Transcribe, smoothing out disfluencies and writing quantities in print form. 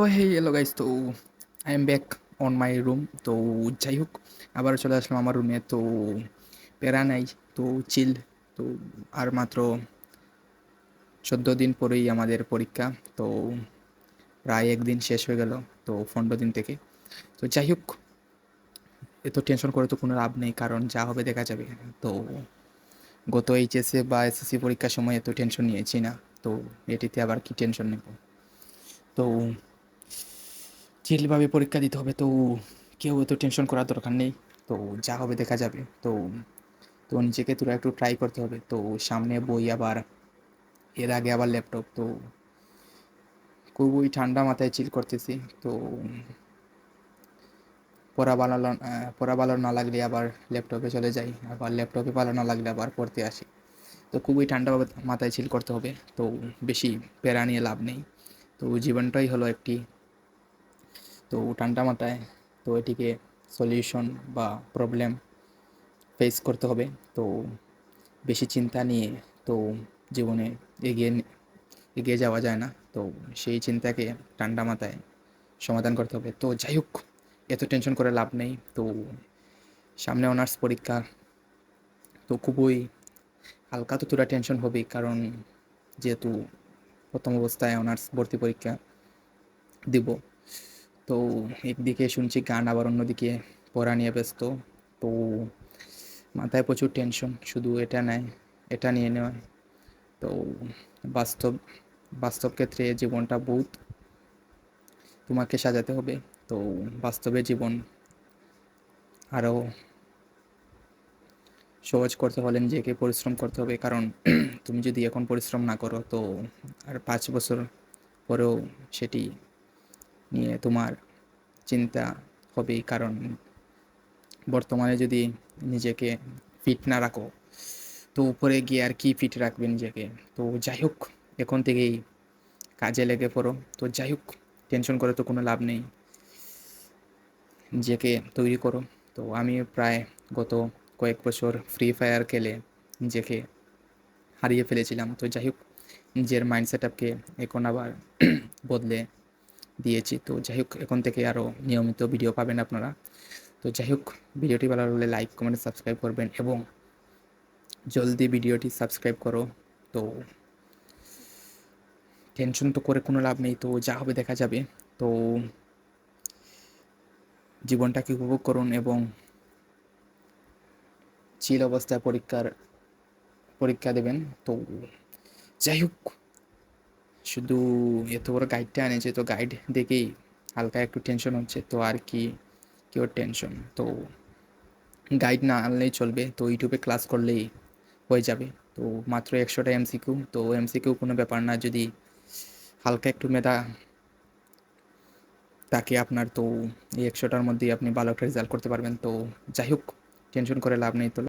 তো hey hello guys, তো I am back on my room. তো যাই হোক, আবার চলে আসলাম আমার রুমে। তো প্যারা নাই, তো চিল। তো আর মাত্র 14 দিন পরেই আমাদের পরীক্ষা। তো প্রায় একদিন শেষ হয়ে গেল, তো 15 দিন থেকে। তো যাই হোক, এত টেনশন করে তো কোনো লাভ নেই, কারণ যা হবে দেখা যাবে। তো গত এইচএসএ বা এসএসসি পরীক্ষার সময় এত টেনশন নিয়েছি না, তো এটিতে আবার কি টেনশন নেব। তো চিলভাবে পরীক্ষা দিতে হবে, তো কেউ এত টেনশন করার দরকার নেই। তো যা হবে দেখা যাবে। তো তো নিজেকে তোরা একটু ট্রাই করতে হবে। তো সামনে বই, আবার এর আগে আবার ল্যাপটপ। তো খুবই ঠান্ডা মাথায় চিল করতেছি। তো পড়া ভালো না লাগলে আবার ল্যাপটপে চলে যাই, আবার ল্যাপটপে ভালো না লাগলে আবার পড়তে আসি। তো খুবই ঠান্ডা মাথায় চিল করতে হবে। তো বেশি প্যারা নিয়ে লাভ নেই। তো জীবনটাই হলো একটি, তো ঠান্ডা মাথায়, তো এটিকে সলিউশন বা প্রবলেম ফেস করতে হবে। তো বেশি চিন্তা নিয়ে তো জীবনে এগিয়ে এগিয়ে যাওয়া যায় না। তো সেই চিন্তাকে ঠান্ডা মাথায় সমাধান করতে হবে। তো যাই হোক, এত টেনশন করে লাভ নেই। তো সামনে অনার্স পরীক্ষা, তো খুবই হালকা তো তোরা টেনশন হবেই, কারণ যেহেতু প্রথম অবস্থায় অনার্স ভর্তি পরীক্ষা দিব। তো একদিকে শুনছি গান, আবার অন্যদিকে পড়া নিয়ে ব্যস্ত। তো মাথায় প্রচুর টেনশন, শুধু এটা নেয়, এটা নিয়ে নেওয়া। তো বাস্তব বাস্তব ক্ষেত্রে জীবনটা বহুত তোমাকে সাজাতে হবে। তো বাস্তবে জীবন আরও সহজ করতে হলে নিজেকে পরিশ্রম করতে হবে, কারণ তুমি যদি এখন পরিশ্রম না করো, তো আর 5 বছর পরেও সেটি নিয়ে তোমার চিন্তা হবেই। কারণ বর্তমানে যদি নিজেকে ফিট না রাখো, তো উপরে গিয়ে আর কি ফিট রাখবে নিজেকে। তো যাই হোক, এখন থেকেই কাজে লেগে পড়ো। তো যাই হোক, টেনশন করে তো কোনো লাভ নেই, নিজেকে তৈরি করো। তো আমি প্রায় গত কয়েক বছর ফ্রি ফায়ার খেলে নিজেকে হারিয়ে ফেলেছিলাম। তো যাই হোক, নিজের মাইন্ড সেট আপকে এখন আবার বদলে দিয়েছি। তো যাই হোক, এখন থেকে আরও নিয়মিত ভিডিও পাবেন আপনারা। তো যাই হোক, ভিডিওটি ভালো লাগলে লাইক, কমেন্ট, সাবস্ক্রাইব করবেন, এবং জলদি ভিডিওটি সাবস্ক্রাইব করো। তো টেনশন তো করে কোনো লাভ নেই, তো যা হবে দেখা যাবে। তো জীবনটাকে উপভোগ করুন, এবং চিল অবস্থায় পরীক্ষা দেবেন। তো যাই হোক, শুধু এত বড় গাইডটা এনেছে, তো গাইড দেখেই হালকা একটু টেনশন হচ্ছে। তো আর কি, কেউ টেনশন তো গাইড না আনলেই চলবে, তো ইউটিউবে ক্লাস করলেই হয়ে যাবে। তো মাত্র 100টা এমসিকিউ, তো এমসিকিউ কোনো ব্যাপার না যদি হালকা একটু মেধা থাকে আপনার। তো এই 100টার মধ্যেই আপনি ভালো একটা রেজাল্ট করতে পারবেন। তো যাই হোক, টেনশন করে লাভ নেই। তো